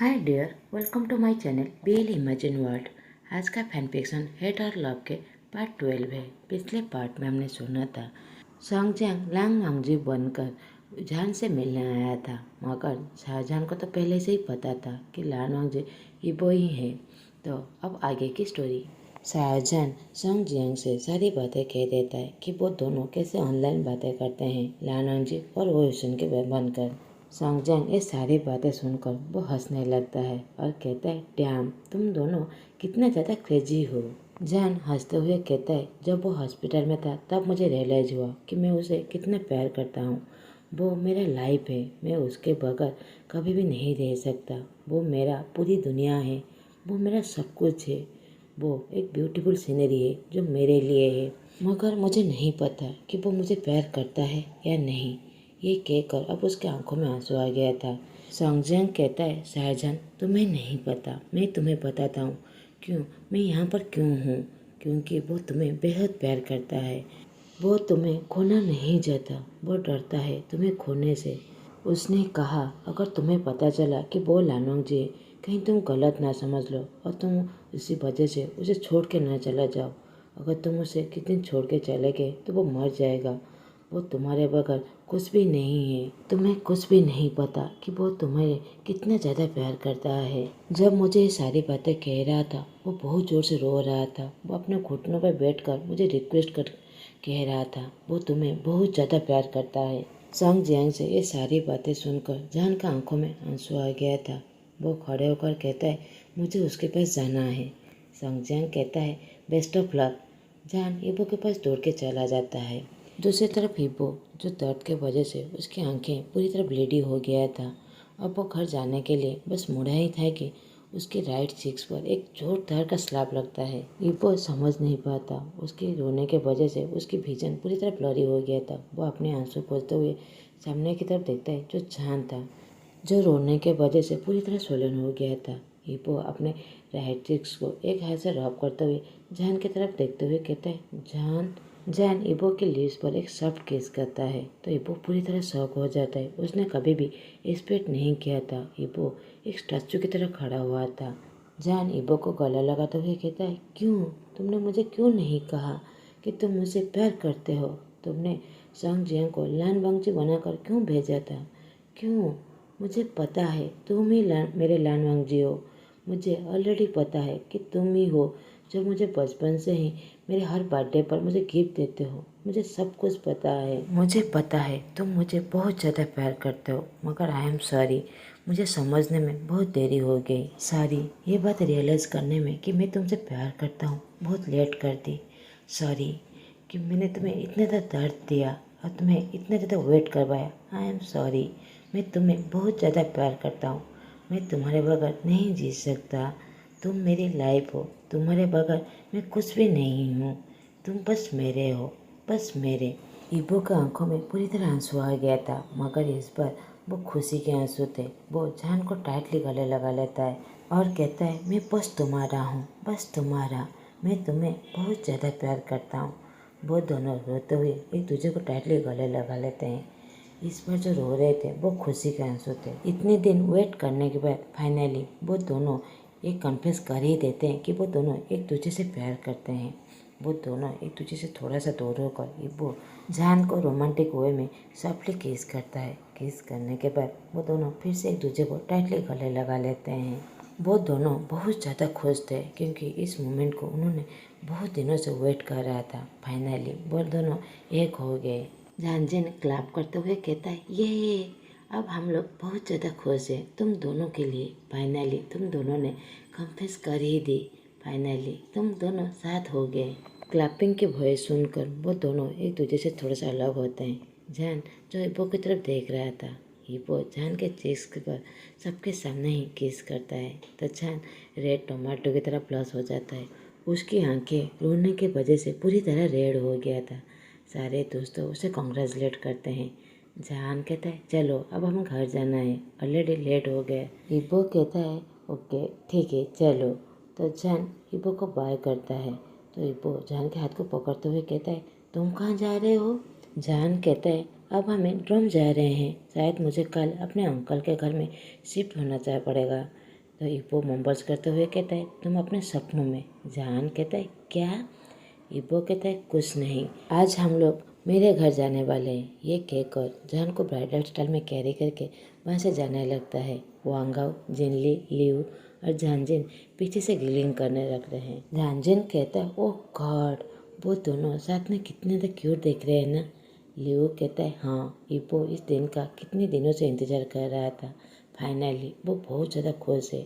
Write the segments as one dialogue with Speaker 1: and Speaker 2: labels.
Speaker 1: Hi dear, welcome to my channel BL imagine world. आज का fan fiction hate और love के part 12 है। पिछले पार्ट में हमने सुना था सॉन्गजांग लांग वांगजी बनकर जान से मिलने आया था, मगर शाहजहान को तो पहले से ही पता था कि लान वांगजी इबो ही है। तो अब आगे की स्टोरी। शाहजहान सॉन्गजियांग से सारी बातें कह देता है कि वो दोनों कैसे ऑनलाइन बातें करते हैं, लान वांगजी और वो हुसैन के बनकर। सॉन्गजांग ये सारी बातें सुनकर वो हंसने लगता है और कहता है, डैम, तुम दोनों कितने ज़्यादा क्रेजी हो। जान हंसते हुए कहता है, जब वो हॉस्पिटल में था तब मुझे रियलाइज हुआ कि मैं उसे कितना प्यार करता हूँ। वो मेरा लाइफ है, मैं उसके बगैर कभी भी नहीं रह सकता। वो मेरा पूरी दुनिया है, वो मेरा सब कुछ है। वो एक ब्यूटीफुल सीनरी है जो मेरे लिए है, मगर मुझे नहीं पता कि वो मुझे प्यार करता है या नहीं। ये कहकर अब उसके आंखों में आंसू आ गया था। सॉन्गजांग कहता है, शाहजहान तुम्हें नहीं पता, मैं तुम्हें बताता हूँ क्यों मैं यहाँ पर क्यों हूँ। क्योंकि वो तुम्हें बेहद प्यार करता है। वो तुम्हें खोना नहीं चाहता, वो डरता है तुम्हें खोने से। उसने कहा, अगर तुम्हें पता चला कि वो लानोंग जी है, कहीं तुम गलत ना समझ लो और तुम इसी वजह से उसे छोड़ के ना चला जाओ। अगर तुम उसे किस दिन छोड़ के चले गए तो वो मर जाएगा। वो तुम्हारे बगैर कुछ भी नहीं है। तुम्हें कुछ भी नहीं पता कि वो तुम्हें कितना ज़्यादा प्यार करता है। जब मुझे ये सारी बातें कह रहा था, वो बहुत ज़ोर से रो रहा था। वो अपने घुटनों पर बैठकर मुझे रिक्वेस्ट कर कह रहा था, वो तुम्हें बहुत ज़्यादा प्यार करता है। सॉन्गजियांग से ये सारी बातें सुनकर जान का आंखों में आंसू आ गया था। वो खड़े होकर कहता है, मुझे उसके पास जाना है। सॉन्गजियांग कहता है, बेस्ट ऑफ लक। जान ईबो के पास दौड़ के चला जाता है। दूसरी तरफ ईबो, जो दर्द के वजह से उसकी आंखें पूरी तरह ब्लीडी हो गया था, अब वो घर जाने के लिए बस मुड़ा ही था कि उसकी राइट चीक्स पर एक जोरदार का स्लैप लगता है। ईबो समझ नहीं पाता, उसके रोने के वजह से उसकी विजन पूरी तरह ब्लरी हो गया था। वो अपने आंसू पोंछते हुए सामने की तरफ देखता है, जो जान था, जो रोने के वजह से पूरी तरह स्वोलन हो गया था। ईबो अपने राइट चीक्स को एक हाथ से रब करते हुए जान की तरफ देखते हुए कहता है, जान। जैन इबो के लिप्स पर एक सॉफ्ट किस करता है तो इबो पूरी तरह शॉक हो जाता है। उसने कभी भी एक्सपेक्ट नहीं किया था। इबो एक स्टैचू की तरह खड़ा हुआ था। जैन इबो को गला लगाते हुए कहता है, क्यों, तुमने मुझे क्यों नहीं कहा कि तुम मुझसे प्यार करते हो? तुमने सॉन्गजियांग को लान वांगजी बनाकर क्यों भेजा था? क्यों? मुझे पता है तुम ही मेरे लान वांगजी हो। मुझे ऑलरेडी पता है कि तुम ही हो जो मुझे बचपन से ही मेरे हर बर्थडे पर मुझे गिफ्ट देते हो। मुझे सब कुछ पता है। मुझे पता है तुम मुझे बहुत ज़्यादा प्यार करते हो, मगर आई एम सॉरी, मुझे समझने में बहुत देरी हो गई। सॉरी, ये बात रियलाइज़ करने में कि मैं तुमसे प्यार करता हूँ बहुत लेट कर दी। सॉरी कि मैंने तुम्हें इतना ज़्यादा दर्द दिया और तुम्हें इतना ज़्यादा वेट करवाया। I am sorry. मैं तुम्हें बहुत ज़्यादा प्यार करता हूँ। मैं तुम्हारे बगैर नहीं जी सकता। तुम मेरी लाइफ हो, तुम्हारे बगैर मैं कुछ भी नहीं हूँ। तुम बस मेरे हो, बस मेरे। इबो के आंखों में पूरी तरह आंसू आ गया था, मगर इस बार वो खुशी के आंसू थे। वो जान को टाइटली गले लगा लेता है और कहता है, मैं बस तुम्हारा हूँ, बस तुम्हारा। मैं तुम्हें बहुत ज़्यादा प्यार करता हूँ। वो दोनों रोते हुए एक दूसरे को टाइटली गले लगा लेते हैं। इस बार जो रो रहे थे वो खुशी के आंसू थे। इतने दिन वेट करने के बाद फाइनली वो दोनों ये कन्फेस कर ही देते हैं कि वो दोनों एक दूसरे से प्यार करते हैं। वो दोनों एक दूसरे से थोड़ा सा दूर होकर वो जान को रोमांटिक वे में सॉफ्टली किस करता है। किस करने के बाद वो दोनों फिर से एक दूसरे को टाइटली गले लगा लेते हैं। वो दोनों बहुत ज़्यादा खुश थे क्योंकि इस मोमेंट को उन्होंने बहुत दिनों से वेट कर रहा था। फाइनली वो दोनों एक हो गए। जानजिन क्लैप करते हुए कहता है, ये अब हम लोग बहुत ज़्यादा खुश हैं तुम दोनों के लिए। फाइनली तुम दोनों ने कन्फेस कर ही दी। फाइनली तुम दोनों साथ हो गए। क्लैपिंग की वॉइस सुनकर वो दोनों एक दूसरे से थोड़ा सा अलग होते हैं। जान जो इबो की तरफ देख रहा था, इबो जान के चेक्स पर सबके सामने ही किस करता है तो जान रेड टोमेटो की तरह प्लस हो जाता है। उसकी आंखें रोने की वजह से पूरी तरह रेड हो गया था। सारे दोस्तों उसे कॉन्ग्रेचुलेट करते हैं। जान कहता है, चलो अब हम घर जाना है, ऑलरेडी लेट हो गए। इबो कहता है, ओके ठीक है चलो। तो जान इबो को बाय करता है तो इबो जान के हाथ को पकड़ते हुए कहता है, तुम कहाँ जा रहे हो? जान कहता है, अब हमें ड्रम जा रहे हैं, शायद मुझे कल अपने अंकल के घर में शिफ्ट होना चाह पड़ेगा। तो इब्बो मोमबस करते हुए कहता है तुम अपने सपनों में। जहान कहता है क्या? इब्बो कहता है कुछ नहीं, आज हम लोग मेरे घर जाने वाले हैं। ये कहकर जहान को ब्राइडल स्टाइल में कैरी करके वहाँ से जाने लगता है। वांगाओ, जिनली, लिऊ और झांजिन पीछे से ग्रिलिंग करने लगते हैं। झांजिन कहता है ओह गॉड, वो दोनों साथ में कितने तो क्यूट दिख रहे हैं ना। लिऊ कहता है हाँ, इब्बो इस दिन का कितने दिनों से इंतजार कर रहा था। फाइनली वो बहुत ज़्यादा खुश है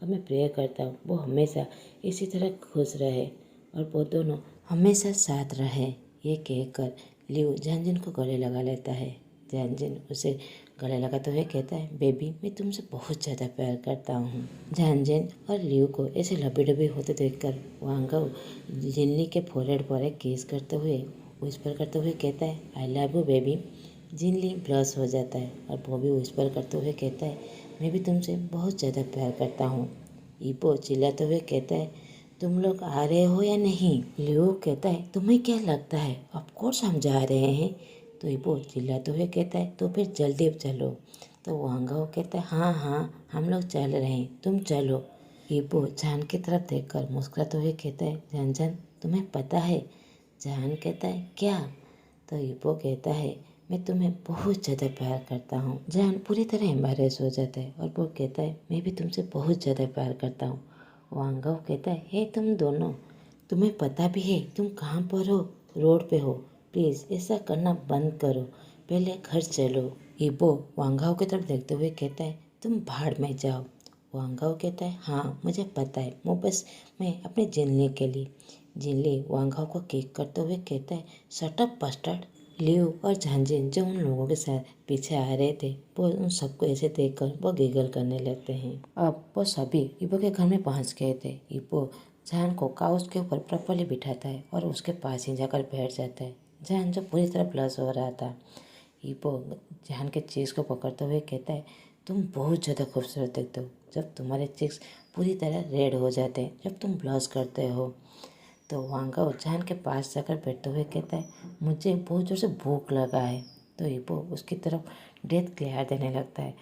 Speaker 1: और मैं प्रे करता हूँ वो हमेशा इसी तरह खुश रहे और वो दोनों हमेशा साथ रहे। ये कहकर लिऊ झांजिन को गले लगा लेता है। झांजिन उसे गले लगाते हुए कहता है बेबी मैं तुमसे बहुत ज़्यादा प्यार करता हूँ। झांजिन और लिऊ को ऐसे लबे डबे होते देखकर वांगाओ जिनली के फोरहेड पर एक किस करते हुए विस्पर करते हुए कहता है आई लव यू बेबी। जिनली ब्लश हो जाता है और वो भी विस्पर करते हुए कहता है मैं भी तुमसे बहुत ज़्यादा प्यार करता हूँ। इब्बो चिल्लाते हुए कहता है तुम लोग आ रहे हो या नहीं? लियो कहता है तुम्हें क्या लगता है, ऑफ कोर्स हम जा रहे हैं। तो इब्बो चिल्लाते हुए कहता है तो फिर जल्दी चलो। तो वांगाओ कहता है हाँ हाँ हम लोग चल रहे हैं, तुम चलो। इब्बो जान की तरफ देखकर मुस्कुराते हुए कहता है जान जान तुम्हें पता है? जान कहता है क्या? तो इब्बो कहता है मैं तुम्हें बहुत ज़्यादा प्यार करता हूँ। जान पूरी तरह एम्बैरेस हो जाता है और वो कहता है मैं भी तुमसे बहुत ज़्यादा प्यार करता हूँ। वांगाओ कहता है हे तुम दोनों, तुम्हें पता भी है तुम कहाँ पर हो? रोड पे हो। प्लीज़ ऐसा करना बंद करो, पहले घर चलो। इब्बो वांगाओ की तरफ देखते हुए कहता है तुम भाड़ में जाओ। वांगाओ कहता है हाँ मुझे पता है, मैं अपने जिनली के लिए। जिनली वांगाओ को किक करते हुए कहता है शट अप बस्टर्ड। लियो और झांजिन जो उन लोगों के साथ पीछे आ रहे थे वो उन सबको ऐसे देखकर वो गिगल करने लगते हैं। अब वो सभी इब्बो के घर में पहुंच गए थे। इब्बो झान को काउच के ऊपर प्रॉपर्ली बिठाता है और उसके पास ही जाकर बैठ जाता है। झान जो पूरी तरह ब्लश हो रहा था, इब्बो झान के चीज़ को पकड़ते हुए कहता है तुम बहुत ज़्यादा खूबसूरत दिखते हो जब तुम्हारे चिक्स पूरी तरह रेड हो जाते हैं जब तुम ब्लश करते हो। तो वांगाओ जान के पास जाकर बैठते हुए कहता है मुझे बहुत ज़ोर से भूख लगा है। तो इब्बो उसकी तरफ डेथ ग्लेयर देने लगता है।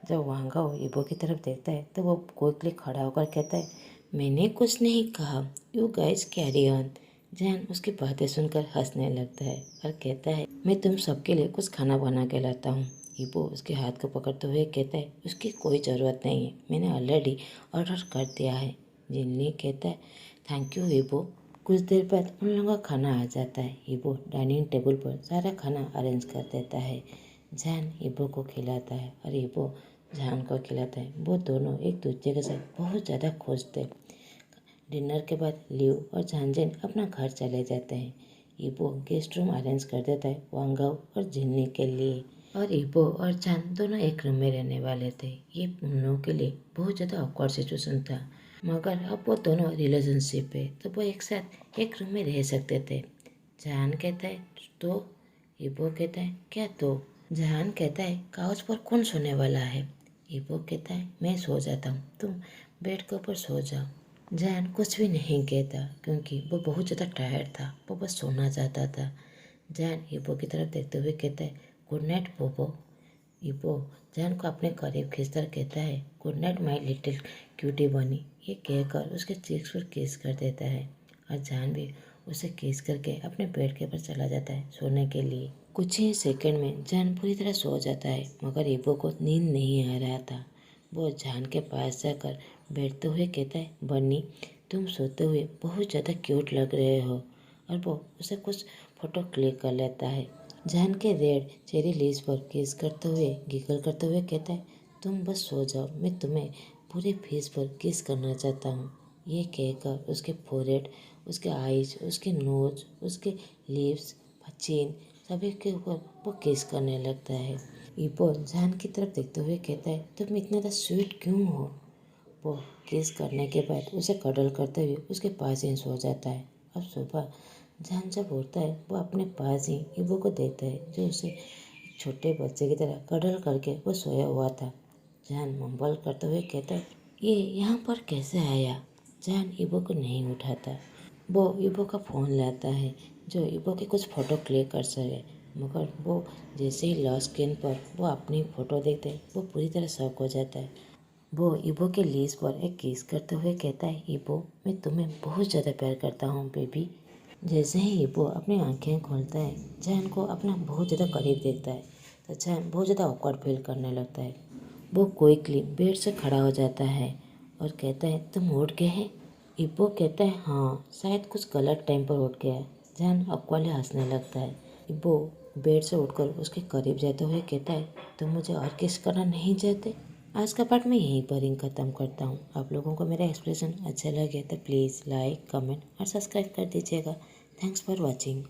Speaker 1: जब वांगाओ इब्बो की तरफ देखता है तो वो क्विकली खड़ा होकर कहता है मैंने कुछ नहीं कहा, you guys carry on. Jain उसकी बातें सुनकर हंसने लगता है और कहता है मैं तुम सबके लिए कुछ खाना बना के लाता हूँ। इब्बो उसके हाथ को पकड़ते हुए कहता है उसकी कोई ज़रूरत नहीं है, मैंने ऑलरेडी ऑर्डर कर दिया है। जिनली कहता है थैंक यू इब्बो। कुछ देर बाद उन लोगों का खाना आ जाता है। इब्बो डाइनिंग टेबल पर सारा खाना अरेंज कर देता है। जान इब्बो को खिलाता है और इब्बो जान को खिलाता है। वो दोनों एक दूसरे के साथ बहुत ज़्यादा खुश थे। डिनर के बाद लियो और झांजिन अपना घर चले जाते हैं। इब्बो गेस्ट रूम अरेंज कर देता है वांगाओ और जिन्नी के लिए। और इब्बो और जान दोनों एक रूम में रहने वाले थे। ये उन लोगों के लिए बहुत ज़्यादा ऑकवर्ड सिचुएशन था, मगर अब वो दोनों रिलेशनशिप है तो वो एक साथ एक रूम में रह सकते थे। जहान कहता है तो? इब्बो कहता है क्या तो? जहान कहता है काउच पर कौन सोने वाला है? इब्बो कहता है मैं सो जाता हूँ, तुम बेड के ऊपर सो जाओ। जहान कुछ भी नहीं कहता क्योंकि वो बहुत ज़्यादा टायर्ड था, वो बस सोना चाहता था। जहान इब्बो की तरफ देखते हुए कहता है गुड नाइट बोबो। इब्बो जहान को अपने करीब खींचकर कहता है good night my little cutie bunny. ये कहकर उसके चीक्स पर किस कर देता है और जहान भी उसे किस करके अपने बेड के ऊपर चला जाता है सोने के लिए। कुछ ही सेकंड में जहान पूरी तरह सो जाता है, मगर इब्बो को नींद नहीं आ रहा था। वो जहान के पास जाकर बैठते हुए कहता है बनी तुम सोते हुए बहुत ज़्यादा क्यूट लग रहे हो, और वो उसे कुछ फ़ोटो क्लिक कर लेता है। जहान के रेड चेरी लीव्स पर किस करते हुए गिगल करते हुए कहता है तुम बस सो जाओ, मैं तुम्हें पूरे फेस पर किस करना चाहता हूँ। ये कहकर उसके फोरहेड, उसके आईज, उसके नोज, उसके लिप्स, चिन सभी के ऊपर वो किस करने लगता है। इब्बो जहान की तरफ देखते हुए कहता है तुम इतना ज़्यादा स्वीट क्यों हो? वो किस करने के बाद उसे कडल करते हुए उसके पास ही सो जाता है। अब सुबह जहान जब उठता है वो अपने पास ही इब्बो को देखता है जो उसे एक छोटे बच्चे की तरह कडल करके वो सोया हुआ था। जहान मम्बल करते हुए कहता है ये यहाँ पर कैसे आया? जहान इब्बो को नहीं उठाता। वो इब्बो का फ़ोन लाता है जो इब्बो के कुछ फ़ोटो क्लिक कर सके, मगर वो जैसे ही लॉक स्क्रीन पर वो अपनी फ़ोटो देखते है वो पूरी तरह शॉक हो जाता है। वो इबो के लीज पर एक किस करते हुए कहता है, इबो मैं तुम्हें बहुत ज़्यादा प्यार करता हूँ बेबी। जैसे ही इबो अपनी आंखें खोलता है, जैन को अपना बहुत ज़्यादा करीब देखता है तो जैन बहुत ज़्यादा ऑकवर्ड फील करने लगता है। वो क्विकली बेड से खड़ा हो जाता है और कहता है, तुम उठ गए हैं? इबो कहता है, हाँ शायद कुछ गलत टाइम पर उठ गया। जैन ऑकवर्डली हंसने लगता है। इबो बेड से उठकर उसके करीब जाते हुए कहता है, तुम मुझे और किस करना नहीं चाहते? आज का पार्ट मैं यहीं पर ही ख़त्म करता हूँ। आप लोगों को मेरा एक्सप्रेशन अच्छा लगे तो प्लीज़ लाइक, कमेंट और सब्सक्राइब कर दीजिएगा। Thanks for watching.